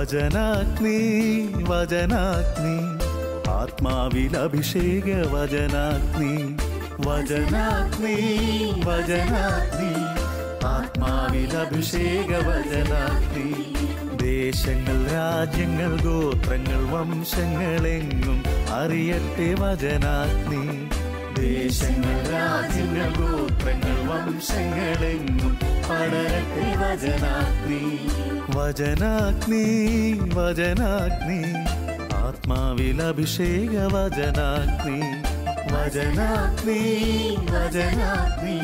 വചനാഗ്നി വചനാഗ്നി ആത്മാവിൽ അഭിഷേക വചനാഗ്നി വചനാഗ്നി വചനാഗ്നി ആത്മാവിൽ അഭിഷേക വചനാഗ്നി ദേശങ്ങൾ രാജ്യങ്ങൾ ഗോത്രങ്ങൾ വംശങ്ങളെങ്ങും അറിയട്ടെ വചനാഗ്നി ദേശങ്ങൾ രാജ്യങ്ങൾ ഗോത്രങ്ങൾ വംശങ്ങളെങ്ങും പടരട്ടെ വചനാഗ്നി വചനാഗ്നി വചനാഗ്നി ആത്മാവിൽ അഭിഷേക വചനാഗ്നി വചനാഗ്നി വചനാഗ്നി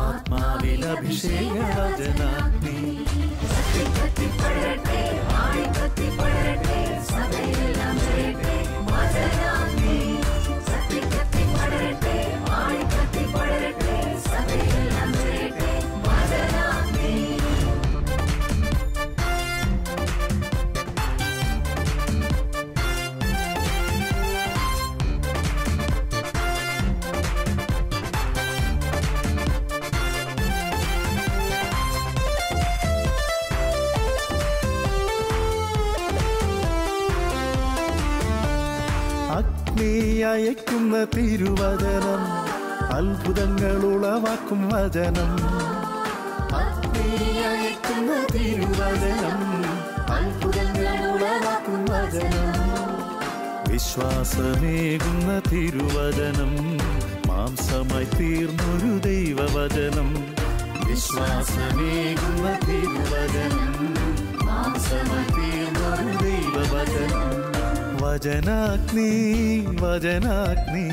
ആത്മാവിൽ അഭിഷേക വചനാഗ്നി അയക്കുന്ന തിരുവചനം അത്ഭുതങ്ങൾ ഉളവാക്കും വചനം അയക്കുന്ന തിരുവചനം അത്ഭുതങ്ങൾ ഉളവാക്കും വചനം വിശ്വാസമേകുന്ന തിരുവചനം മാംസമായി തീർന്നൊരു ദൈവവചനം വിശ്വാസമേകുന്ന തിരുവചനം മാംസമായി തീർന്നൊരു ദൈവവചനം വചനാഗ്നി വചനാഗ്നി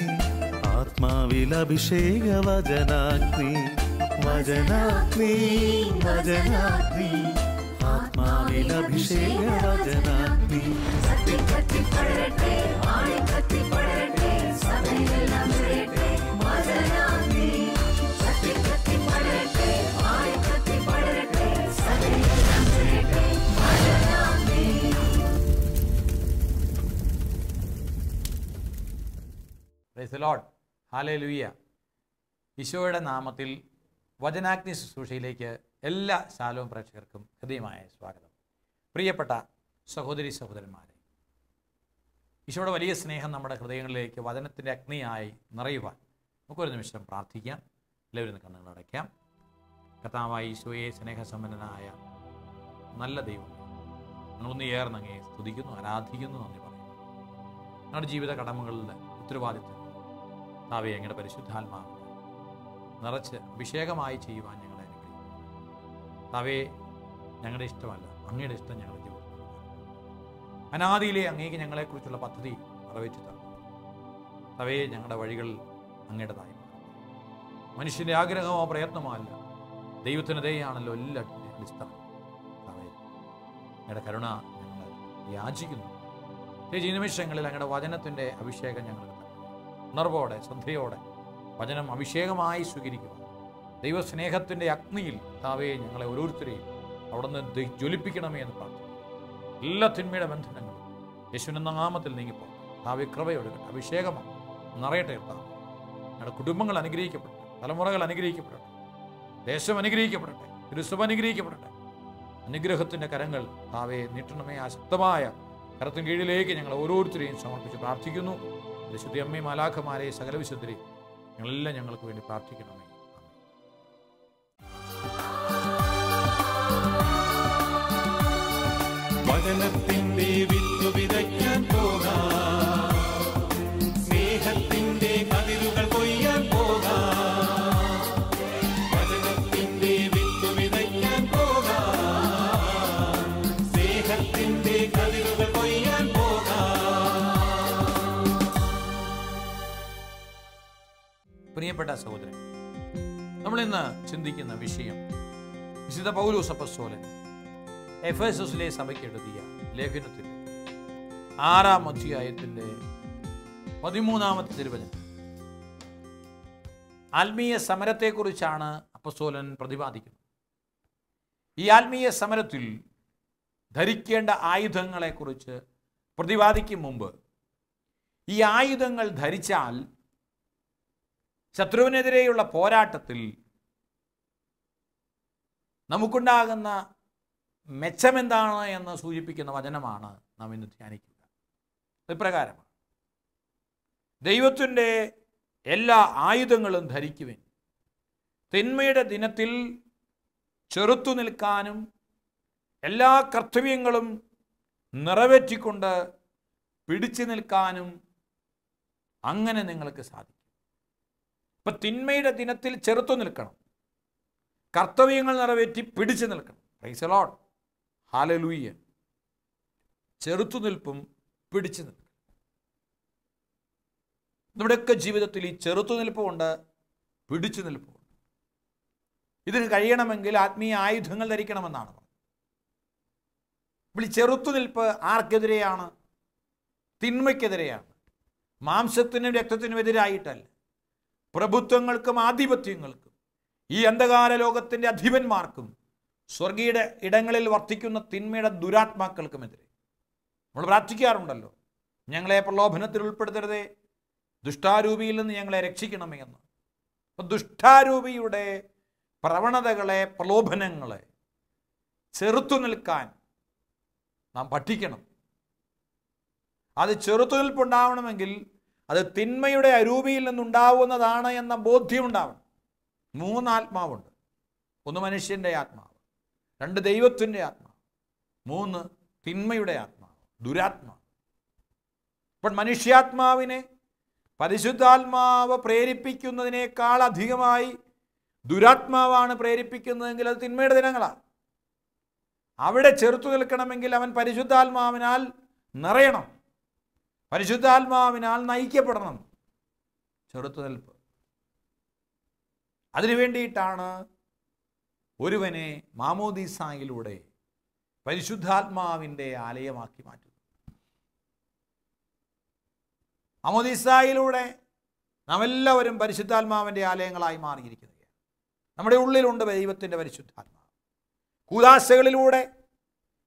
ആത്മാവിൽ അഭിഷേക വചനാഗ്നി വചനാഗ്നി വചനാഗ്നി ആത്മാവിൽ അഭിഷേക വചനാഗ്നി പ്രൈസ് ദി ലോർഡ്. ഹല്ലേലൂയ. ഈശോയുടെ നാമത്തിൽ വചനാഗ്നി ശുശ്രൂഷയിലേക്ക് എല്ലാ ശാലോം പ്രേക്ഷകർക്കും ഹൃദയമായ സ്വാഗതം. പ്രിയപ്പെട്ട സഹോദരി സഹോദരന്മാരെ, ഈശോയുടെ വലിയ സ്നേഹം നമ്മുടെ ഹൃദയങ്ങളിലേക്ക് വചനത്തിൻ്റെ അഗ്നിയായി നിറയുവാൻ നമുക്കൊരു നിമിഷം പ്രാർത്ഥിക്കാം. എല്ലാവരും കണ്ണുകൾ അടയ്ക്കാം. കർത്താവായ ഈശോയെ, സ്നേഹസമ്പന്നനായ നല്ല ദൈവം, ഞങ്ങളൊന്ന് ഏർന്നങ്ങേ സ്തുതിക്കുന്നു, ആരാധിക്കുന്നു, നന്ദി പറയുന്നു. ഞങ്ങളുടെ ജീവിത കടമകളുടെ ഉത്തരവാദിത്വം താവേ അങ്ങയുടെ പരിശുദ്ധാത്മാവ് നിറച്ച് അഭിഷേകമായി ചെയ്യുവാൻ ഞങ്ങളെ അനുഗ്രഹിക്കുന്നു. താവേ, ഞങ്ങളുടെ ഇഷ്ടമല്ല, അങ്ങയുടെ ഇഷ്ടം ഞങ്ങളുടെ ജീവിതത്തിൽ. അനാദിയിലെ അങ്ങേക്ക് ഞങ്ങളെക്കുറിച്ചുള്ള പദ്ധതി നിറവേറ്റി തന്നു. താവേ, ഞങ്ങളുടെ വഴികൾ അങ്ങയുടേതായി. മനുഷ്യൻ്റെ ആഗ്രഹമോ പ്രയത്നമോ അല്ല, ദൈവത്തിന് ദയാണല്ലോ എല്ലാറ്റിൻ്റെ അടിസ്ഥാനം. താവേ, അങ്ങയുടെ കരുണ ഞങ്ങൾ യാചിക്കുന്നു. ഈ നിമിഷങ്ങളിൽ അങ്ങയുടെ വചനത്തിൻ്റെ അഭിഷേകം ഞങ്ങൾ ഉണർവോടെ ശ്രദ്ധയോടെ വചനം അഭിഷേകമായി സ്വീകരിക്കുക. ദൈവസ്നേഹത്തിൻ്റെ അഗ്നിയിൽ താവേ ഞങ്ങളെ ഓരോരുത്തരെയും അവിടുന്ന് ജ്വലിപ്പിക്കണമേ എന്ന് പ്രാർത്ഥിക്കുന്നു. എല്ലാ തിന്മയുടെ ബന്ധനങ്ങളും യേശുവിന്റെ നാമത്തിൽ നീങ്ങിപ്പോ. താവേ, കൃപയോടെ അഭിഷേകമാണ് നിറയട്ടെ. ഞങ്ങളുടെ കുടുംബങ്ങൾ അനുഗ്രഹിക്കപ്പെടട്ടെ, തലമുറകൾ അനുഗ്രഹിക്കപ്പെടട്ടെ, ദേശം അനുഗ്രഹിക്കപ്പെടട്ടെ, തിരുസഭ അനുഗ്രഹിക്കപ്പെടട്ടെ. അനുഗ്രഹത്തിൻ്റെ കരങ്ങൾ താവേ നീട്ടണമേ. ആ ശക്തമായ കരത്തിന് കീഴിലേക്ക് ഞങ്ങൾ ഓരോരുത്തരെയും സമർപ്പിച്ച് പ്രാർത്ഥിക്കുന്നു. വിശുദ്ധ അമ്മയും മാലാഖമാരെ സകല വിശുദ്ധരെ ഞങ്ങളെല്ലാം ഞങ്ങൾക്ക് വേണ്ടി പ്രാർത്ഥിക്കണമേ. വചനത്തിന്റെ വിത്ത് വിതയ്ക്കാൻ പോകാം, സ്നേഹത്തിന്റെ കതിരുകൾ കൊയ്യാൻ പോകാം. വചനത്തിന്റെ വിത്ത് വിതയ്ക്കാൻ പോകാം, സ്നേഹത്തിന്റെ കതിരുകൾ കൊയ്യാൻ പോകാം. പ്രിയപ്പെട്ട സഹോദരൻ, നമ്മളിന്ന് ചിന്തിക്കുന്ന വിഷയം വിശുദ്ധ പൗലോസ് അപ്പോസ്തലൻ എഫേസസിലെ സഭയ്ക്ക് എഴുതിയ ലേഖനത്തിൽ 6-ാം അധ്യായത്തിൻ്റെ 13-ാമത്തെ തിരുവചനം. ആത്മീയ സമരത്തെക്കുറിച്ചാണ് അപ്പോസ്തലൻ പ്രതിപാദിക്കുന്നത്. ഈ ആത്മീയ സമരത്തിൽ ധരിക്കേണ്ട ആയുധങ്ങളെക്കുറിച്ച് പ്രതിപാദിക്കും മുമ്പ്, ഈ ആയുധങ്ങൾ ധരിച്ചാൽ ശത്രുവിനെതിരെയുള്ള പോരാട്ടത്തിൽ നമുക്കുണ്ടാകുന്ന മെച്ചമെന്താണ് എന്ന് സൂചിപ്പിക്കുന്ന വചനമാണ് നാം ഇന്ന് ധ്യാനിക്കുക. ഇപ്രകാരമാണ്: ദൈവത്തിൻ്റെ എല്ലാ ആയുധങ്ങളും ധരിക്കുവിൻ, തിന്മയുടെ ദിനത്തിൽ ചെറുത്തു നിൽക്കാനും എല്ലാ കർത്തവ്യങ്ങളും നിറവേറ്റിക്കൊണ്ട് പിടിച്ചു നിൽക്കാനും അങ്ങനെ നിങ്ങൾക്ക് സാധിക്കും. ഇപ്പം തിന്മയുടെ ദിനത്തിൽ ചെറുത്തു നിൽക്കണം, കർത്തവ്യങ്ങൾ നിറവേറ്റി പിടിച്ചു നിൽക്കണം. Praise the Lord, hallelujah. ചെറുത്തുനിൽപ്പും പിടിച്ചു നിൽക്കും. നമ്മുടെയൊക്കെ ജീവിതത്തിൽ ഈ ചെറുത്തുനിൽപ്പുമുണ്ട്, പിടിച്ചു നിൽപ്പുമുണ്ട്. ഇതിന് കഴിയണമെങ്കിൽ ആത്മീയ ആയുധങ്ങൾ ധരിക്കണമെന്നാണ് പറഞ്ഞത്. ഇപ്പോൾ ഈ ചെറുത്തുനിൽപ്പ് ആർക്കെതിരെയാണ്? തിന്മയ്ക്കെതിരെയാണ്, മാംസത്തിനും രക്തത്തിനും എതിരായിട്ടല്ല. പ്രഭുത്വങ്ങൾക്കും ആധിപത്യങ്ങൾക്കും ഈ അന്ധകാര ലോകത്തിൻ്റെ അധിപന്മാർക്കും സ്വർഗീയ ഇടങ്ങളിൽ വർത്തിക്കുന്ന തിന്മയുടെ ദുരാത്മാക്കൾക്കുമെതിരെ നമ്മൾ പ്രാർത്ഥിക്കാറുണ്ടല്ലോ, ഞങ്ങളെ പ്രലോഭനത്തിൽ ഉൾപ്പെടുത്തരുതേ, ദുഷ്ടാരൂപിയിൽ നിന്ന് ഞങ്ങളെ രക്ഷിക്കണമേ എന്ന്. അപ്പം ദുഷ്ടാരൂപിയുടെ പ്രവണതകളെ, പ്രലോഭനങ്ങളെ ചെറുത്തു നിൽക്കാൻ നാം പഠിക്കണം. അത് ചെറുത്തുനിൽപ്പുണ്ടാവണമെങ്കിൽ അത് തിന്മയുടെ അരൂപിയിൽ നിന്നുണ്ടാവുന്നതാണ് എന്ന ബോധ്യമുണ്ടാവണം. 3 ആത്മാവുണ്ട്. 1 മനുഷ്യൻ്റെ ആത്മാവ്, 2 ദൈവത്തിൻ്റെ ആത്മാവ്, 3 തിന്മയുടെ ആത്മാവ്, ദുരാത്മാവ്. അപ്പോൾ മനുഷ്യാത്മാവിനെ പരിശുദ്ധാത്മാവ് പ്രേരിപ്പിക്കുന്നതിനേക്കാൾ അധികമായി ദുരാത്മാവാണ് പ്രേരിപ്പിക്കുന്നതെങ്കിൽ അത് തിന്മയുടെ ദിനങ്ങളാണ്. അവിടെ ചെറുത്തു നിൽക്കണമെങ്കിൽ അവൻ പരിശുദ്ധാത്മാവിനാൽ നിറയണം, പരിശുദ്ധാത്മാവിനാൽ നയിക്കപ്പെടണം. ചെറുത്തുനിൽപ്പ് അതിനു വേണ്ടിയിട്ടാണ് ഒരുവനെ മാമോദീസായിലൂടെ പരിശുദ്ധാത്മാവിൻ്റെ ആലയമാക്കി മാറ്റുന്നത്. മാമോദീസായിലൂടെ നാം എല്ലാവരും പരിശുദ്ധാത്മാവിൻ്റെ ആലയങ്ങളായി മാറിയിരിക്കുകയാണ്. നമ്മുടെ ഉള്ളിലുണ്ട് ദൈവത്തിൻ്റെ പരിശുദ്ധാത്മാവ്. കൂദാശകളിലൂടെ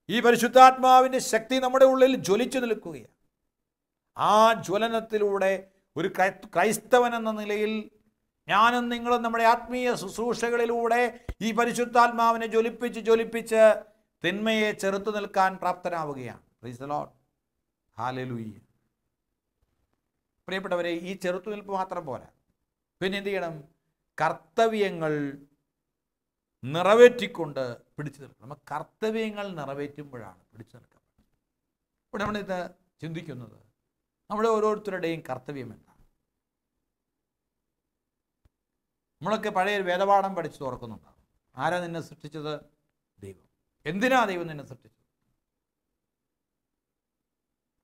ഈ പരിശുദ്ധാത്മാവിൻ്റെ ശക്തി നമ്മുടെ ഉള്ളിൽ ജ്വലിച്ചു നിൽക്കുകയാണ്. ആ ജ്വലനത്തിലൂടെ ഒരു ക്രൈസ്തവൻ എന്ന നിലയിൽ ഞാനും നിങ്ങളും നമ്മുടെ ആത്മീയ ശുശ്രൂഷകളിലൂടെ ഈ പരിശുദ്ധാത്മാവിനെ ജ്വലിപ്പിച്ച് തിന്മയെ ചെറുത്തു നിൽക്കാൻ പ്രാപ്തനാവുകയാണ്. Praise the Lord, hallelujah. പ്രിയപ്പെട്ടവരെ, ഈ ചെറുത്തുനിൽപ്പ് മാത്രം പോരാ, പിന്നെ എന്ത് ചെയ്യണം? കർത്തവ്യങ്ങൾ നിറവേറ്റിക്കൊണ്ട് പിടിച്ചു നിൽക്കണം. നമ്മൾ കർത്തവ്യങ്ങൾ നിറവേറ്റുമ്പോഴാണ് പിടിച്ചു നിൽക്കാൻ. ഇവിടെ നമ്മളിത് ചിന്തിക്കുന്നത് നമ്മുടെ ഓരോരുത്തരുടെയും കർത്തവ്യം എന്താണ്? നമ്മളൊക്കെ പഴയ വേദപാഠം പഠിച്ച് തുറക്കുന്നുണ്ടാവും. ആരാ നിന്നെ സൃഷ്ടിച്ചത്? ദൈവം. എന്തിനാ ദൈവം നിന്നെ സൃഷ്ടിച്ചത്?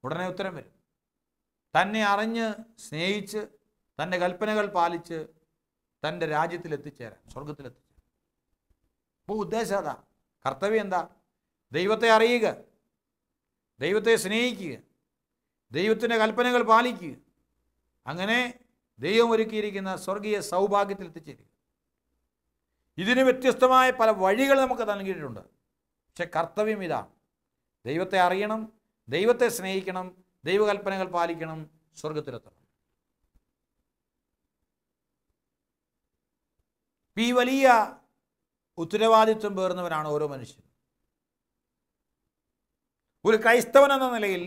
ഉടനെ ഉത്തരം വരും. തന്നെ അറിഞ്ഞ് സ്നേഹിച്ച് തൻ്റെ കൽപ്പനകൾ പാലിച്ച് തൻ്റെ രാജ്യത്തിലെത്തിച്ചേരാൻ, സ്വർഗത്തിലെത്തിച്ചേരാൻ. അപ്പോൾ ഉദ്ദേശം അതാ. കർത്തവ്യം എന്താ? ദൈവത്തെ അറിയുക, ദൈവത്തെ സ്നേഹിക്കുക, ദൈവത്തിൻ്റെ കൽപ്പനകൾ പാലിക്കുക. അങ്ങനെ ദൈവം ഒരുക്കിയിരിക്കുന്ന സ്വർഗീയ സൗഭാഗ്യത്തിൽ എത്തിച്ചേരുക. ഇതിന് വ്യത്യസ്തമായ പല വഴികൾ നമുക്ക് നൽകിയിട്ടുണ്ട്. പക്ഷെ കർത്തവ്യം ഇതാണ്: ദൈവത്തെ അറിയണം, ദൈവത്തെ സ്നേഹിക്കണം, ദൈവകൽപ്പനകൾ പാലിക്കണം, സ്വർഗത്തിലെത്തണം. ഈ വലിയ ഉത്തരവാദിത്വം പേറുന്നവരാണ് ഓരോ മനുഷ്യനും. ഒരു ക്രൈസ്തവൻ എന്ന നിലയിൽ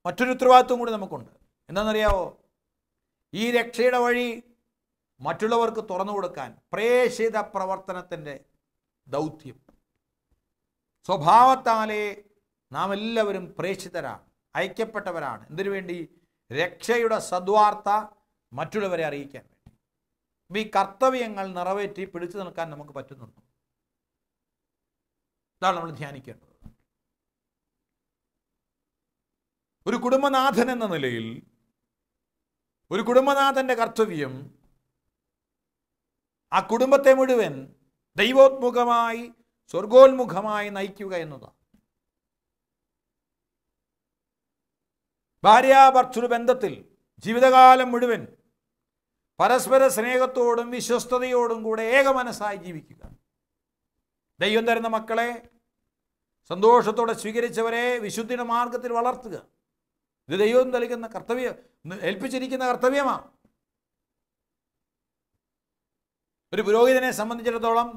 മറ്റൊരു ഉത്തരവാദിത്വം കൂടി നമുക്കുണ്ട്. എന്താണെന്നറിയാവോ? ഈ രക്ഷയുടെ വഴി മറ്റുള്ളവർക്ക് തുറന്നു കൊടുക്കാൻ പ്രേഷിത പ്രവർത്തനത്തിൻ്റെ ദൗത്യം. സ്വഭാവത്താലേ നാം എല്ലാവരും പ്രേഷിതരാണ്, അയക്കപ്പെട്ടവരാണ്. എന്തിനു വേണ്ടി? രക്ഷയുടെ സദ്വാർത്ത മറ്റുള്ളവരെ അറിയിക്കാൻ വേണ്ടി. ഈ കർത്തവ്യങ്ങൾ നിറവേറ്റി പിടിച്ചു നിൽക്കാൻ നമുക്ക് പറ്റുന്നുണ്ട്. ഇതാണ് നമ്മൾ ധ്യാനിക്കേണ്ടത്. ഒരു കുടുംബനാഥൻ എന്ന നിലയിൽ ഒരു കുടുംബനാഥൻ്റെ കർത്തവ്യം ആ കുടുംബത്തെ മുഴുവൻ ദൈവോന്മുഖമായി, സ്വർഗോന്മുഖമായി നയിക്കുക എന്നതാണ്. ഭാര്യാഭർത്തൃ ബന്ധത്തിൽ ജീവിതകാലം മുഴുവൻ പരസ്പര സ്നേഹത്തോടും വിശ്വസ്തയോടും കൂടെ ഏകമനസ്സായി ജീവിക്കുക. ദൈവം തരുന്ന മക്കളെ സന്തോഷത്തോടെ സ്വീകരിച്ചവരെ വിശുദ്ധിയുടെ മാർഗത്തിൽ വളർത്തുക. ഇത് ദൈവം നൽകുന്ന കർത്തവ്യം, ഏൽപ്പിച്ചിരിക്കുന്ന കർത്തവ്യമാണ്. ഒരു പുരോഹിതനെ സംബന്ധിച്ചിടത്തോളം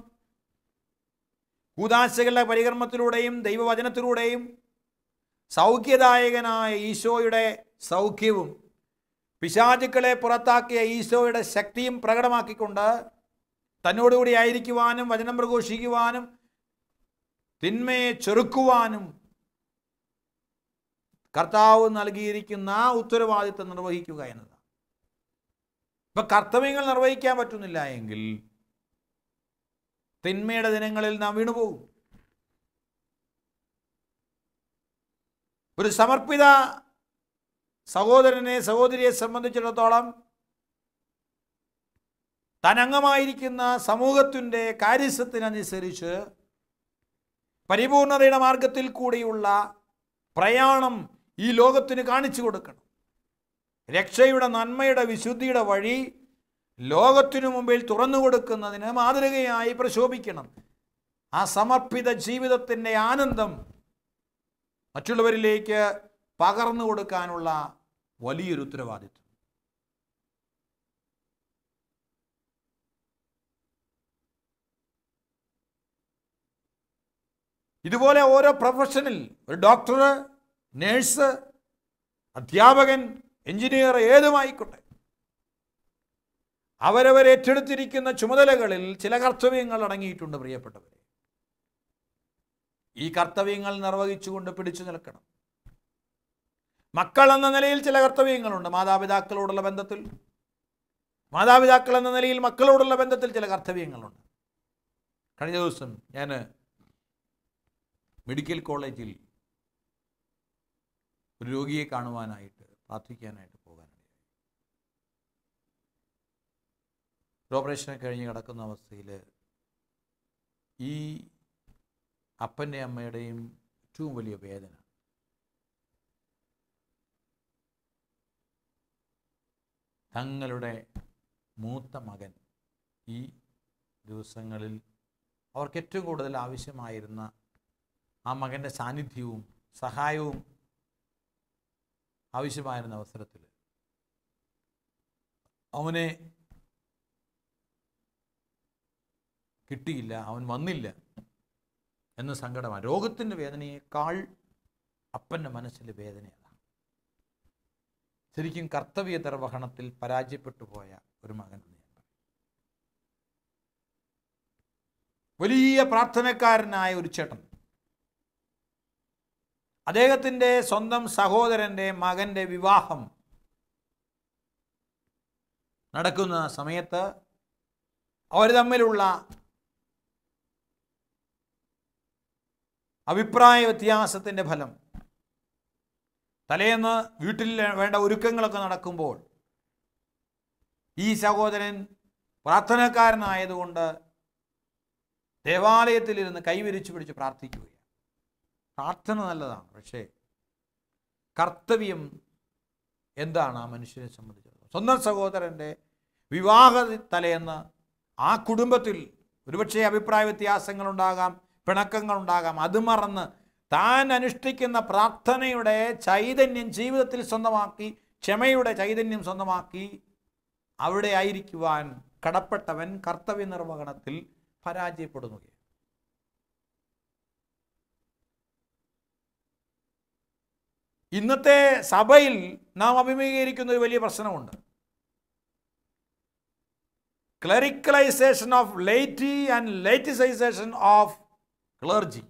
കൂദാശകളുടെ പരികർമ്മത്തിലൂടെയും ദൈവവചനത്തിലൂടെയും സൗഖ്യദായകനായ ഈശോയുടെ സൗഖ്യവും പിശാചുക്കളെ പുറത്താക്കിയ ഈശോയുടെ ശക്തിയും പ്രകടമാക്കിക്കൊണ്ട് തന്നോടുകൂടി ആയിരിക്കുവാനും വചനം പ്രഘോഷിക്കുവാനും തിന്മയെ ചെറുക്കുവാനും കർത്താവ് നൽകിയിരിക്കുന്ന ആ ഉത്തരവാദിത്വം നിർവഹിക്കുക എന്നതാണ്. ഇപ്പം കർത്തവ്യങ്ങൾ നിർവഹിക്കാൻ പറ്റുന്നില്ല എങ്കിൽ തിന്മയുടെ ദിനങ്ങളിൽ നാം വീണുപോകും. ഒരു സമർപ്പിത സഹോദരനെ സഹോദരിയെ സംബന്ധിച്ചിടത്തോളം താൻ അംഗമായിരിക്കുന്ന സമൂഹത്തിൻ്റെ കാര്യസ്ഥത്തിനനുസരിച്ച് പരിപൂർണതയുടെ മാർഗത്തിൽ കൂടിയുള്ള പ്രയാണം ഈ ലോകത്തിന് കാണിച്ചു കൊടുക്കണം. രക്ഷയുടെ, നന്മയുടെ, വിശുദ്ധിയുടെ വഴി ലോകത്തിനു മുമ്പിൽ തുറന്നു കൊടുക്കുന്നതിന് മാതൃകയായി പ്രശോഭിക്കണം. ആ സമർപ്പിത ജീവിതത്തിൻ്റെ ആനന്ദം മറ്റുള്ളവരിലേക്ക് പകർന്നു കൊടുക്കാനുള്ള വലിയൊരു ഉത്തരവാദിത്വം. ഇതുപോലെ ഓരോ പ്രൊഫഷനിൽ ഒരു ഡോക്ടർ, നേഴ്സ്, അധ്യാപകൻ, എഞ്ചിനീയർ ഏതുമായിക്കോട്ടെ അവരവർ ഏറ്റെടുത്തിരിക്കുന്ന ചുമതലകളിൽ ചില കർത്തവ്യങ്ങൾ അടങ്ങിയിട്ടുണ്ട്. പ്രിയപ്പെട്ടവരെ, ഈ കർത്തവ്യങ്ങൾ നിർവഹിച്ചുകൊണ്ട് പിടിച്ചു നിൽക്കണം. മക്കൾ എന്ന നിലയിൽ ചില കർത്തവ്യങ്ങളുണ്ട്. മാതാപിതാക്കളോടുള്ള ബന്ധത്തിൽ, മാതാപിതാക്കൾ എന്ന നിലയിൽ മക്കളോടുള്ള ബന്ധത്തിൽ ചില കർത്തവ്യങ്ങളുണ്ട്. കഴിഞ്ഞ ദിവസം ഞാൻ മെഡിക്കൽ കോളേജിൽ ഒരു രോഗിയെ കാണുവാനായിട്ട് പ്രാർത്ഥിക്കാനായിട്ട് പോകാനിടയായി. ഓപ്പറേഷൻ കഴിഞ്ഞ് കിടക്കുന്ന അവസ്ഥയിൽ ഈ അപ്പൻ്റെ അമ്മയുടെയും ഏറ്റവും വലിയ വേദന, തങ്ങളുടെ മൂത്ത മകൻ ഈ ദിവസങ്ങളിൽ അവർക്ക് ഏറ്റവും കൂടുതൽ ആവശ്യമായിരുന്ന ആ മകൻ്റെ സാന്നിധ്യവും സഹായവും ആവശ്യമായിരുന്ന അവസരത്തിൽ അവനെ കിട്ടിയില്ല, അവൻ വന്നില്ല എന്ന് സങ്കടമാണ്. രോഗത്തിൻ്റെ വേദനയേക്കാൾ അപ്പൻ്റെ മനസ്സിലെ വേദനയാണ്. ശരിക്കും കർത്തവ്യ നിർവഹണത്തിൽ പരാജയപ്പെട്ടു പോയ ഒരു മകൻ. വലിയ പ്രാർത്ഥനക്കാരനായ ഒരു ചേട്ടൻ അദ്ദേഹത്തിൻ്റെ സ്വന്തം സഹോദരൻ്റെ മകൻ്റെ വിവാഹം നടക്കുന്ന സമയത്ത് അവർ തമ്മിലുള്ള അഭിപ്രായ വ്യത്യാസത്തിൻ്റെ ഫലം തലേന്ന് വീട്ടിൽ വേണ്ട ഒരുക്കങ്ങളൊക്കെ നടക്കുമ്പോൾ ഈ സഹോദരൻ പ്രാർത്ഥനക്കാരനായതുകൊണ്ട് ദേവാലയത്തിലിരുന്ന് കൈവിരിച്ചു പിടിച്ച് പ്രാർത്ഥിക്കുകയാണ്. പ്രാർത്ഥന നല്ലതാണ്, പക്ഷേ കർത്തവ്യം എന്താണ് ആ മനുഷ്യനെ സംബന്ധിച്ചിടത്തോളം? സ്വന്തം സഹോദരൻ്റെ വിവാഹ തലേന്ന് ആ കുടുംബത്തിൽ ഒരുപക്ഷെ അഭിപ്രായ വ്യത്യാസങ്ങളുണ്ടാകാം, പിണക്കങ്ങളുണ്ടാകാം. അത് മറന്ന് താൻ അനുഷ്ഠിക്കുന്ന പ്രാർത്ഥനയുടെ ചൈതന്യം ജീവിതത്തിൽ സ്വന്തമാക്കി, ക്ഷമയുടെ ചൈതന്യം സ്വന്തമാക്കി അവിടെ ആയിരിക്കുവാൻ കടപ്പെട്ടവൻ കർത്തവ്യ നിർവഹണത്തിൽ പരാജയപ്പെടുന്നു. ഇന്നത്തെ സഭയിൽ നാം അഭിമുഖീകരിക്കുന്ന ഒരു വലിയ പ്രശ്നമുണ്ട്. ക്ലറിക്കലൈസേഷൻ ഓഫ് ലെയ്റ്റി ആൻഡ് ലെയ്റ്റിസൈസേഷൻ ഓഫ് ക്ലർജി.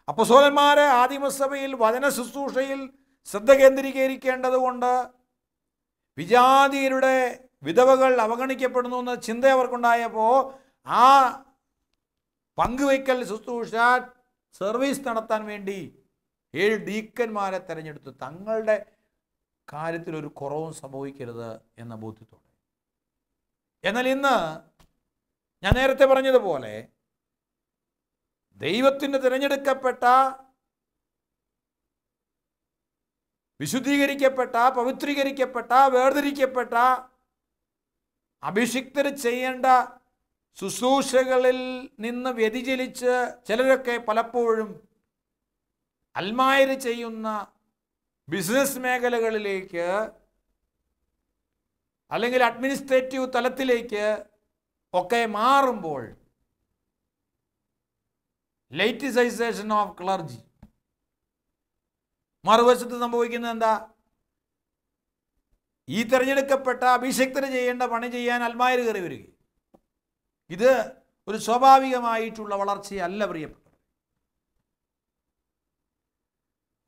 അപ്പോസ്തലന്മാർ ആദിമസഭയിൽ വചന ശുശ്രൂഷയിൽ ശ്രദ്ധ കേന്ദ്രീകരിക്കേണ്ടതുകൊണ്ട് വിജാതിയരുടെ വിധവകൾ അവഗണിക്കപ്പെടുന്നു എന്ന ചിന്ത അവർക്കുണ്ടായപ്പോൾ ആ പങ്കുവയ്ക്കൽ ശുശ്രൂഷ സർവീസ് നടത്താൻ വേണ്ടി 7 ഡീക്കന്മാരെ തിരഞ്ഞെടുത്തു, തങ്ങളുടെ കാര്യത്തിൽ ഒരു കുറവും സംഭവിക്കരുത് എന്ന ബോധ്യത്തോടെ. എന്നാൽ ഇന്ന് ഞാൻ നേരത്തെ പറഞ്ഞതുപോലെ ദൈവത്തിന് തിരഞ്ഞെടുക്കപ്പെട്ട, വിശുദ്ധീകരിക്കപ്പെട്ട, പവിത്രീകരിക്കപ്പെട്ട, വേർതിരിക്കപ്പെട്ട, അഭിഷിക്തർ ചെയ്യേണ്ട ശുശ്രൂഷകളിൽ നിന്ന് വ്യതിചലിച്ച് ചിലരൊക്കെ പലപ്പോഴും അൽമായര് ചെയ്യുന്ന ബിസിനസ് മേഖലകളിലേക്ക് അല്ലെങ്കിൽ അഡ്മിനിസ്ട്രേറ്റീവ് തലത്തിലേക്ക് ഒക്കെ മാറുമ്പോൾ ലൈറ്റിസൈസേഷൻ ഓഫ് ക്ലർജി. മറുവശത്ത് സംഭവിക്കുന്നത് എന്താ? ഈ തിരഞ്ഞെടുക്കപ്പെട്ട അഭിഷിക്തന് ചെയ്യേണ്ട പണി ചെയ്യാൻ അൽമായർ കയറി വരിക. ഇത് ഒരു സ്വാഭാവികമായിട്ടുള്ള വളർച്ചയല്ല പ്രിയപ്പെട്ടത്.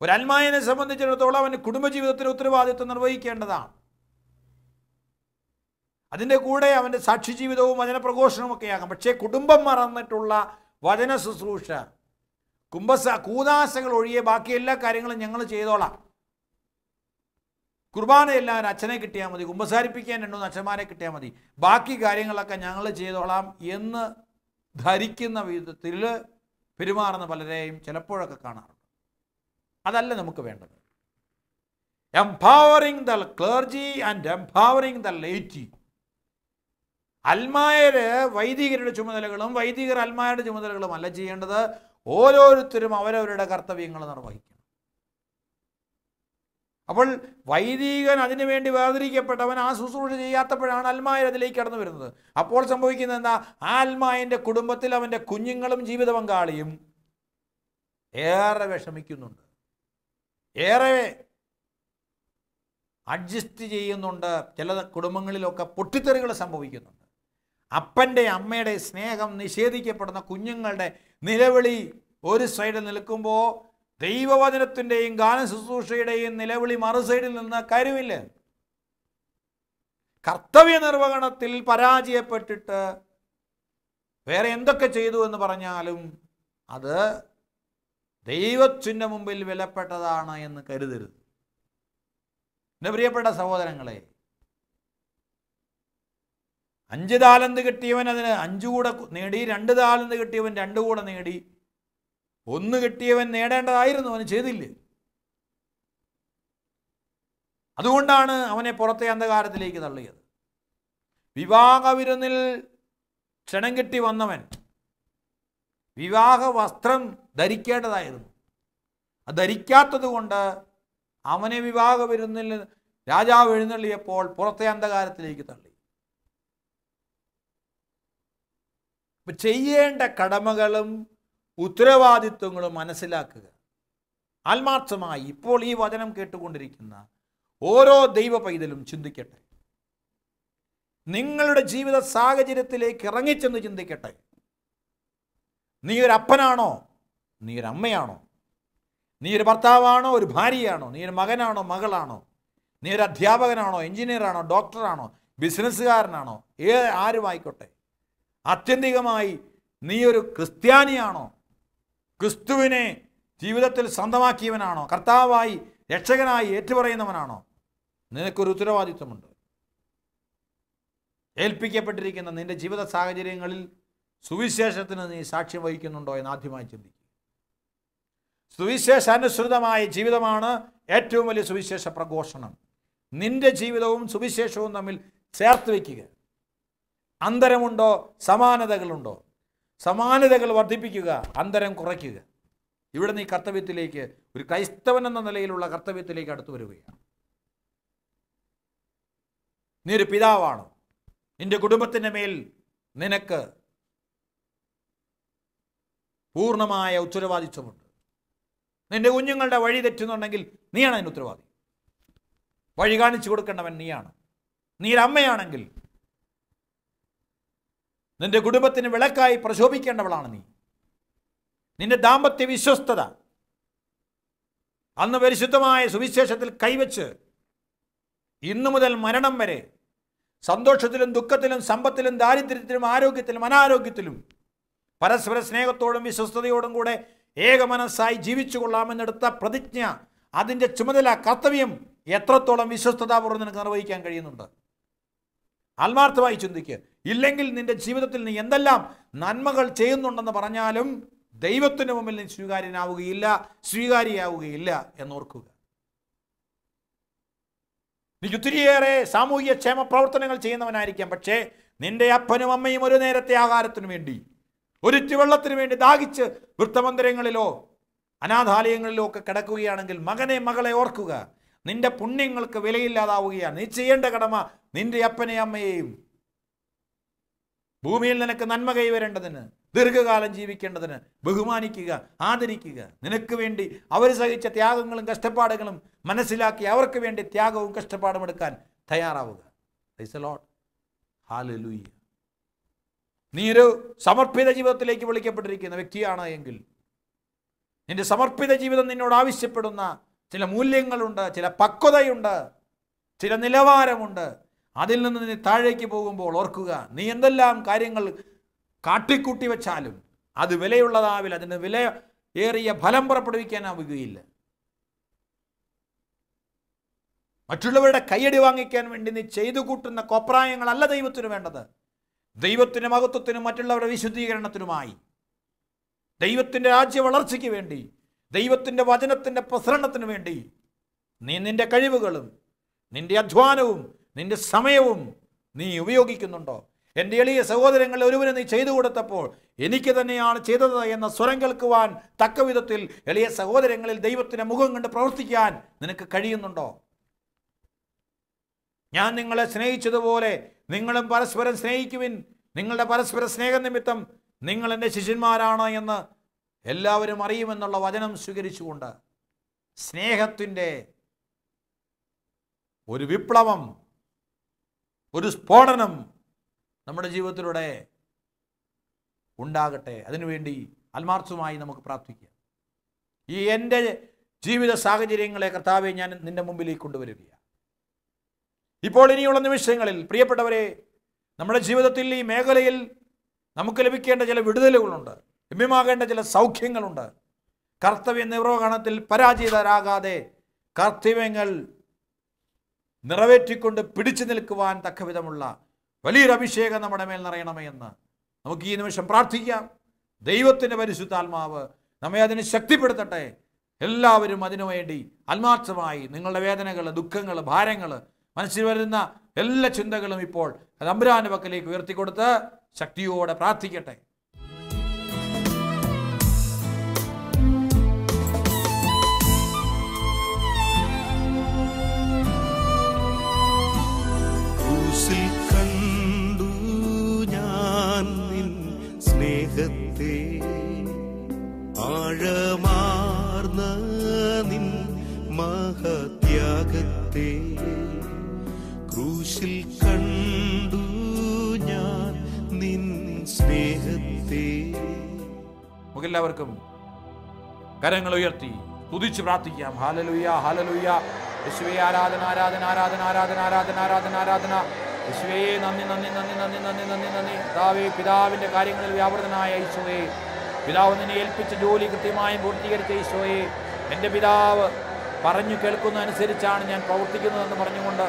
ഒരു അൽമായനെ സംബന്ധിച്ചിടത്തോളം അവന് കുടുംബജീവിതത്തിന് ഉത്തരവാദിത്വം നിർവഹിക്കേണ്ടതാണ്. അതിൻ്റെ കൂടെ അവൻ്റെ സാക്ഷി ജീവിതവും വചനപ്രഘോഷണവും ഒക്കെ ആകാം. പക്ഷേ കുടുംബം മറന്നിട്ടുള്ള വചന ശുശ്രൂഷ, കൂദാശകൾ ഒഴികെ ബാക്കി എല്ലാ കാര്യങ്ങളും ഞങ്ങൾ ചെയ്തോളാം, കുർബാനയെല്ലാം അച്ഛനെ കിട്ടിയാൽ മതി, കുമ്പസാരിപ്പിക്കാൻ 2 അച്ഛന്മാരെ കിട്ടിയാൽ മതി, ബാക്കി കാര്യങ്ങളൊക്കെ ഞങ്ങൾ ചെയ്തോളാം എന്ന് ധരിക്കുന്ന വിധത്തിൽ പെരുമാറുന്ന പലരെയും ചിലപ്പോഴൊക്കെ കാണാറുണ്ട്. അതല്ല നമുക്ക് വേണ്ടത്. Empowering the clergy and empowering the laity. അൽമായര് വൈദികരുടെ ചുമതലകളും വൈദികർ അൽമായരുടെ ചുമതലകളും അല്ല ചെയ്യേണ്ടത്. ഓരോരുത്തരും അവരവരുടെ കർത്തവ്യങ്ങൾ നിർവഹിക്കണം. അപ്പോൾ വൈദികൻ അതിനുവേണ്ടി വേർതിരിക്കപ്പെട്ടവൻ ആ ശുശ്രൂഷ ചെയ്യാത്തപ്പോഴാണ് അൽമായർ അതിലേക്ക് കടന്നു വരുന്നത്. അപ്പോൾ സംഭവിക്കുന്നത് എന്താ? ആ അൽമായൻ്റെ കുടുംബത്തിൽ അവൻ്റെ കുഞ്ഞുങ്ങളും ജീവിത പങ്കാളിയും ഏറെ വിഷമിക്കുന്നുണ്ട്, ഏറെ അഡ്ജസ്റ്റ് ചെയ്യുന്നുണ്ട്. ചില കുടുംബങ്ങളിലൊക്കെ പൊട്ടിത്തെറികൾ സംഭവിക്കുന്നുണ്ട്. അപ്പൻ്റെ അമ്മയുടെ സ്നേഹം നിഷേധിക്കപ്പെടുന്ന കുഞ്ഞുങ്ങളുടെ നിലവിളി ഒരു സൈഡിൽ നിൽക്കുമ്പോൾ ദൈവവചനത്തിൻ്റെയും ഗാന ശുശ്രൂഷയുടെയും നിലവിളി മറു സൈഡിൽ നിന്ന് കരുവില്ല. കർത്തവ്യ നിർവഹണത്തിൽ പരാജയപ്പെട്ടിട്ട് വേറെ എന്തൊക്കെ ചെയ്തു എന്ന് പറഞ്ഞാലും അത് ദൈവത്തിൻ്റെ മുമ്പിൽ വിലപ്പെട്ടതാണ് എന്ന് കരുതരുത്. എൻ്റെ പ്രിയപ്പെട്ട സഹോദരങ്ങളെ, 5 താലന്ത് കിട്ടിയവൻ അതിന് 5 കൂടെ നേടി, 2 താലന്ത് കിട്ടിയവൻ 2 കൂടെ നേടി, 1 കിട്ടിയവൻ നേടേണ്ടതായിരുന്നു, അവന് ചെയ്തില്ല. അതുകൊണ്ടാണ് അവനെ പുറത്തെ അന്ധകാരത്തിലേക്ക് തള്ളിയത്. വിവാഹ വിരുന്നിൽ ക്ഷണം കിട്ടി വന്നവൻ വിവാഹ വസ്ത്രം ധരിക്കേണ്ടതായിരുന്നു. അത് ധരിക്കാത്തത് കൊണ്ട് അവനെ വിവാഹ വിരുന്നിൽ രാജാവ് എഴുന്നള്ളിയപ്പോൾ പുറത്തെ അന്ധകാരത്തിലേക്ക് തള്ളി. ചെയ്യേണ്ട കടമകളും ഉത്തരവാദിത്വങ്ങളും മനസ്സിലാക്കുക. ആത്മാർത്ഥമായി ഇപ്പോൾ ഈ വചനം കേട്ടുകൊണ്ടിരിക്കുന്ന ഓരോ ദൈവ പൈതലും ചിന്തിക്കട്ടെ. നിങ്ങളുടെ ജീവിത സാഹചര്യത്തിലേക്ക് ഇറങ്ങിച്ചെന്ന് ചിന്തിക്കട്ടെ. നീ ഒരു അപ്പനാണോ? നീ ഒരു അമ്മയാണോ? നീ ഒരു ഭർത്താവാണോ? ഒരു ഭാര്യയാണോ? നീ ഒരു മകനാണോ? മകളാണോ? നീ ഒരു അധ്യാപകനാണോ? എഞ്ചിനീയറാണോ? ഡോക്ടറാണോ? ബിസിനസ്സുകാരനാണോ? ആരുമായിക്കോട്ടെ, ആത്യന്തികമായി നീ ഒരു ക്രിസ്ത്യാനിയാണോ? ക്രിസ്തുവിനെ ജീവിതത്തിൽ സ്വന്തമാക്കിയവനാണോ? കർത്താവായി രക്ഷകനായി ഏറ്റുപറയുന്നവനാണോ? നിനക്കൊരു ഉത്തരവാദിത്വമുണ്ട്. ഏൽപ്പിക്കപ്പെട്ടിരിക്കുന്ന നിന്റെ ജീവിത സാഹചര്യങ്ങളിൽ സുവിശേഷത്തിന് നീ സാക്ഷ്യം വഹിക്കുന്നുണ്ടോ എന്ന് ആദ്യമായി ചിന്തിക്കുക. സുവിശേഷാനുസൃതമായ ജീവിതമാണ് ഏറ്റവും വലിയ സുവിശേഷ പ്രഘോഷണം. നിന്റെ ജീവിതവും സുവിശേഷവും തമ്മിൽ ചേർത്ത് വയ്ക്കുക. അന്തരമുണ്ടോ? സമാനതകളുണ്ടോ? സമാനതകൾ വർദ്ധിപ്പിക്കുക, അന്തരം കുറയ്ക്കുക. ഇവിടെ നീ കർത്തവ്യത്തിലേക്ക്, ഒരു ക്രൈസ്തവൻ എന്ന നിലയിലുള്ള കർത്തവ്യത്തിലേക്ക് അടുത്തു വരികയാണ്. നീ ഒരു പിതാവാണോ? നിന്റെ കുടുംബത്തിൻ്റെ മേൽ നിനക്ക് പൂർണ്ണമായ ഉത്തരവാദിത്വമുണ്ട്. നിന്റെ കുഞ്ഞുങ്ങളുടെ വഴി തെറ്റുന്നുണ്ടെങ്കിൽ നീയാണ് അതിന് ഉത്തരവാദി. വഴി കാണിച്ചു കൊടുക്കേണ്ടവൻ നീയാണ്. നീ ഒരു അമ്മയാണെങ്കിൽ നിന്റെ കുടുംബത്തിന് വിളക്കായി പ്രശോഭിക്കേണ്ടവളാണ് നീ. നിന്റെ ദാമ്പത്യ വിശ്വസ്തത അന്ന് പരിശുദ്ധമായ സുവിശേഷത്തിൽ കൈവച്ച് ഇന്നു മുതൽ മരണം വരെ സന്തോഷത്തിലും ദുഃഖത്തിലും സമ്പത്തിലും ദാരിദ്ര്യത്തിലും ആരോഗ്യത്തിലും അനാരോഗ്യത്തിലും പരസ്പര സ്നേഹത്തോടും വിശ്വസ്തയോടും കൂടെ ഏകമനസ്സായി ജീവിച്ചു കൊള്ളാമെന്നെടുത്ത പ്രതിജ്ഞ, അതിൻ്റെ ചുമതല, കർത്തവ്യം എത്രത്തോളം വിശ്വസ്തതാപൂർവ്വം നിനക്ക് നിർവഹിക്കാൻ കഴിയുന്നുണ്ട്? ആത്മാർത്ഥമായി ചിന്തിക്കുക. ഇല്ലെങ്കിൽ നിന്റെ ജീവിതത്തിൽ നീ എന്തെല്ലാം നന്മകൾ ചെയ്യുന്നുണ്ടെന്ന് പറഞ്ഞാലും ദൈവത്തിന് മുമ്പിൽ നീ സ്വീകാര്യയാവുകയില്ല എന്നോർക്കുക. നീ ഒത്തിരിയേറെ സാമൂഹിക ക്ഷേമ പ്രവർത്തനങ്ങൾ ചെയ്യുന്നവനായിരിക്കാം. പക്ഷേ നിന്റെ അപ്പനും അമ്മയും ഒരു നേരത്തെ ആഹാരത്തിനു വേണ്ടി, ഒരിറ്റു വെള്ളത്തിനു വേണ്ടി ദാഹിച്ച് വൃത്തമന്ദിരങ്ങളിലോ അനാഥാലയങ്ങളിലോ ഒക്കെ കിടക്കുകയാണെങ്കിൽ മകനെ മകളെ ഓർക്കുക. നിന്റെ പുണ്യങ്ങൾക്ക് വിലയില്ലാതാവുകയാണ്. നീ ചെയ്യേണ്ട കടമ നിന്റെ അപ്പനെയും അമ്മയെയും ഭൂമിയിൽ നിനക്ക് നന്മ കൈവരേണ്ടതിന് ദീർഘകാലം ജീവിക്കേണ്ടതിന് ബഹുമാനിക്കുക, ആദരിക്കുക. നിനക്ക് വേണ്ടി അവർ സഹിച്ച ത്യാഗങ്ങളും കഷ്ടപ്പാടുകളും മനസ്സിലാക്കി അവർക്ക് വേണ്ടി ത്യാഗവും കഷ്ടപ്പാടും എടുക്കാൻ തയ്യാറാവുക. Praise the Lord. ഹല്ലേലൂയ. നീ ഒരു സമർപ്പിത ജീവിതത്തിലേക്ക് വിളിക്കപ്പെട്ടിരിക്കുന്ന വ്യക്തിയാണ് എങ്കിൽ നിന്റെ സമർപ്പിത ജീവിതം നിന്നോട് ആവശ്യപ്പെടുന്ന ചില മൂല്യങ്ങളുണ്ട്, ചില പക്വതയുണ്ട്, ചില നിലവാരമുണ്ട്. അതിൽ നിന്ന് നീ താഴേക്ക് പോകുമ്പോൾ ഓർക്കുക, നീ എന്തെല്ലാം കാര്യങ്ങൾ കാട്ടിക്കൂട്ടി വെച്ചാലും അത് വിലയുള്ളതാവില്ല, അതിന് വില ഏറിയ ഫലം പുറപ്പെടുവിക്കാനാവുകയില്ല. മറ്റുള്ളവരുടെ കയ്യടി വാങ്ങിക്കാൻ വേണ്ടി നീ ചെയ്തു കൂട്ടുന്ന കോപ്രായങ്ങളല്ല ദൈവത്തിന് വേണ്ടത്. ദൈവത്തിൻ്റെ മഹത്വത്തിനും മറ്റുള്ളവരുടെ വിശുദ്ധീകരണത്തിനുമായി, ദൈവത്തിൻ്റെ രാജ്യ വളർച്ചയ്ക്ക് വേണ്ടി, ദൈവത്തിൻ്റെ വചനത്തിൻ്റെ പ്രസരണത്തിന് വേണ്ടി നീ നിന്റെ കഴിവുകളും നിന്റെ അധ്വാനവും നിന്റെ സമയവും നീ ഉപയോഗിക്കുന്നുണ്ടോ? എൻ്റെ എളിയ സഹോദരങ്ങൾ ഒരുവന് നീ ചെയ്തു കൊടുത്തപ്പോൾ എനിക്ക് തന്നെയാണ് ചെയ്തത് എന്ന സ്വരം കേൾക്കുവാൻ തക്ക വിധത്തിൽ എളിയ സഹോദരങ്ങളിൽ ദൈവത്തിൻ്റെ മുഖം കണ്ട് പ്രവർത്തിക്കാൻ നിനക്ക് കഴിയുന്നുണ്ടോ? ഞാൻ നിങ്ങളെ സ്നേഹിച്ചതുപോലെ നിങ്ങളും പരസ്പരം സ്നേഹിക്കുവിൻ. നിങ്ങളുടെ പരസ്പര സ്നേഹനിമിത്തം നിങ്ങൾ എൻ്റെ ശിഷ്യന്മാരാണ് എന്ന് എല്ലാവരും അറിയുമെന്നുള്ള വചനം സ്വീകരിച്ചുകൊണ്ട് സ്നേഹത്തിൻ്റെ ഒരു വിപ്ലവം, ഒരു സ്ഫോടനം നമ്മുടെ ജീവിതത്തിലൂടെ ഉണ്ടാകട്ടെ. അതിനുവേണ്ടി ആത്മാർത്ഥമായി നമുക്ക് പ്രാർത്ഥിക്കാം. ഈ എൻ്റെ ജീവിത സാഹചര്യങ്ങളെ കർത്താവെ ഞാൻ നിൻ്റെ മുമ്പിലേക്ക് കൊണ്ടുവരികയാണ്. ഇപ്പോൾ ഇനിയുള്ള നിമിഷങ്ങളിൽ പ്രിയപ്പെട്ടവരെ, നമ്മുടെ ജീവിതത്തിൽ ഈ മേഖലയിൽ നമുക്ക് ലഭിക്കേണ്ട ചില വിടുതലുകളുണ്ട്, ലഭ്യമാകേണ്ട ചില സൗഖ്യങ്ങളുണ്ട്. കർത്തവ്യ നിർവഹണത്തിൽ പരാജിതരാകാതെ കർത്തവ്യങ്ങൾ നിറവേറ്റിക്കൊണ്ട് പിടിച്ചു നിൽക്കുവാൻ തക്കവിധമുള്ള വലിയൊരു അഭിഷേകം നമ്മുടെ മേൽ നിറയണമേ എന്ന് നമുക്ക് ഈ നിമിഷം പ്രാർത്ഥിക്കാം. ദൈവത്തിൻ്റെ പരിശുദ്ധാത്മാവ് നമ്മെ അതിന് ശക്തിപ്പെടുത്തട്ടെ. എല്ലാവരും അതിനുവേണ്ടി ആത്മാർത്ഥമായി നിങ്ങളുടെ വേദനകൾ, ദുഃഖങ്ങൾ, ഭാരങ്ങൾ, മനസ്സിൽ വരുന്ന എല്ലാ ചിന്തകളും ഇപ്പോൾ തമ്പുരാന്റെ പക്കലേക്ക് ഉയർത്തിക്കൊടുത്ത് ശക്തിയോടെ പ്രാർത്ഥിക്കട്ടെ. ക്രൂശിൽ കണ്ടു ഞാൻ നിൻ സ്നേഹത്തെ, ആഴമാർന്ന നിൻ മഹത്യാഗത്തെ. ക്രൂശിൽ കണ്ടു ഞാൻ നിൻ സ്നേഹത്തെ. നമുക്കെല്ലാവർക്കും കരങ്ങൾ ഉയർത്തി സ്തുതിച്ച് പ്രാർത്ഥിക്കാം. Hallelujah, hallelujah. യേശുവേ ആരാധന, ആരാധന, ആരാധന, ആരാധന, ആരാധന, ആരാധന, ആരാധന. യേശുവേ നന്ദി, നന്ദി, നന്ദി, നന്ദി, നന്ദി, നന്ദി, നന്ദി. കർത്താവേ, പിതാവിൻ്റെ കാര്യങ്ങളിൽ വ്യാപൃതനായ ഈശോയെ, പിതാവ് നിന്നെ ഏൽപ്പിച്ച ജോലി കൃത്യമായും പൂർത്തീകരിച്ച ഈശോയെ, എൻ്റെ പിതാവ് പറഞ്ഞു കേൾക്കുന്നതനുസരിച്ചാണ് ഞാൻ പ്രവർത്തിക്കുന്നതെന്ന് പറഞ്ഞുകൊണ്ട്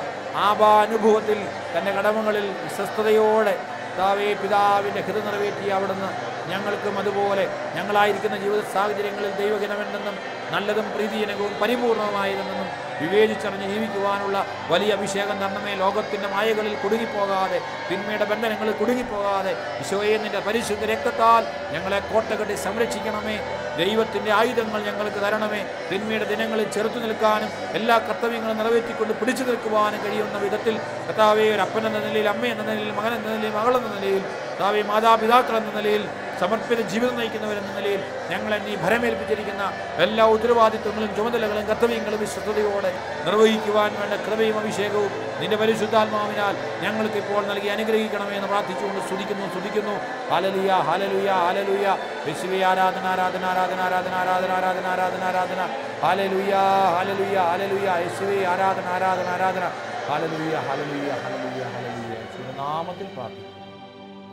ആപാനുഭവത്തിൽ തൻ്റെ കടമകളിൽ വിശ്വസ്തയോടെ കർത്താവേ പിതാവിൻ്റെ ഹിത നിറവേറ്റി അവിടുന്ന് ഞങ്ങൾക്കും അതുപോലെ ഞങ്ങളായിരിക്കുന്ന ജീവിത സാഹചര്യങ്ങളിൽ ദൈവഹിതമെന്നും നല്ലതും പ്രീതിജനകവും പരിപൂർണവുമായതെന്നും വിവേചിച്ചറിഞ്ഞ് ജീവിക്കുവാനുള്ള വലിയ അഭിഷേകം തരണമേ. ലോകത്തിൻ്റെ മായകളിൽ കുടുങ്ങിപ്പോകാതെ, തിന്മയുടെ ബന്ധനങ്ങളിൽ കുടുങ്ങിപ്പോകാതെ ഈശോയെ നിൻ്റെ പരിശുദ്ധ രക്തത്താൽ ഞങ്ങളെ കോട്ടകെട്ടി സംരക്ഷിക്കണമേ. ദൈവത്തിൻ്റെ ആയുധങ്ങൾ ഞങ്ങൾക്ക് തരണമേ. തിന്മയുടെ ദിനങ്ങളിൽ ചെറുത്തു നിൽക്കാനും എല്ലാ കർത്തവ്യങ്ങളും നിറവേറ്റിക്കൊണ്ട് പിടിച്ചു നിൽക്കുവാനും കഴിയുന്ന വിധത്തിൽ കർത്താവേ, ഒരു അപ്പൻ എന്ന നിലയിൽ, അമ്മ എന്ന നിലയിൽ, മകൻ എന്ന നിലയിൽ, മകളെന്ന നിലയിൽ, കർത്താവേ മാതാപിതാക്കൾ എന്ന നിലയിൽ, സമർപ്പിത ജീവിതം നയിക്കുന്നവരെന്ന നിലയിൽ ഞങ്ങളെ നീ ഭരമേൽപ്പിച്ചിരിക്കുന്ന എല്ലാ ഉത്തരവാദിത്വങ്ങളും ചുമതലകളും കർത്തവ്യങ്ങളും വിശ്വസ്തയോടെ നിർവഹിക്കുവാൻ വേണ്ട കൃപയും അഭിഷേകവും നിന്റെ പരിശുദ്ധാത്മാവിനാൽ ഞങ്ങൾക്ക് ഇപ്പോൾ നൽകി അനുഗ്രഹിക്കണമേ എന്ന് പ്രാർത്ഥിച്ചുകൊണ്ട് സ്തുതിക്കുന്നു. Hallelujah, hallelujah, hallelujah. യേശുവേ ആരാധന, ആരാധന, ആരാധന, ആരാധന, ആരാധന, ആരാധന, ആരാധന, ആരാധന. Hallelujah, hallelujah, hallelujah. യേശുവേ ആരാധന, ആരാധന, ആരാധന. Hallelujah, hallelujah, hallelujah, hallelujah. യേശുവിന്റെ നാമത്തിൽ പ്രാർത്ഥിക്കുന്നു.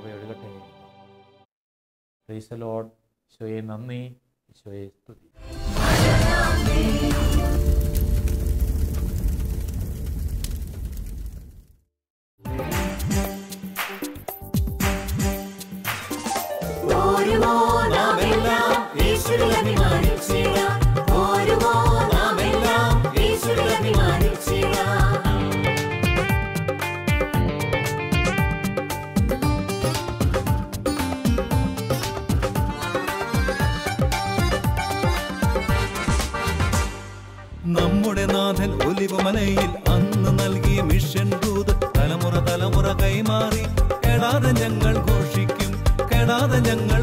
ഒഴുകട്ടെ. Praise the Lord. ഈശോയെ നന്ദി, ഈശോയെ സ്തുതി. നമ്മുടെ നാഥൻ ഒലിവുമലയിൽ അന്ന് നൽകിയ മിഷൻ ദൂത് തലമുറ തലമുറ കൈമാറി കെടാതെ ഞങ്ങൾ ഘോഷിക്കും. കെടാതെ ഞങ്ങൾ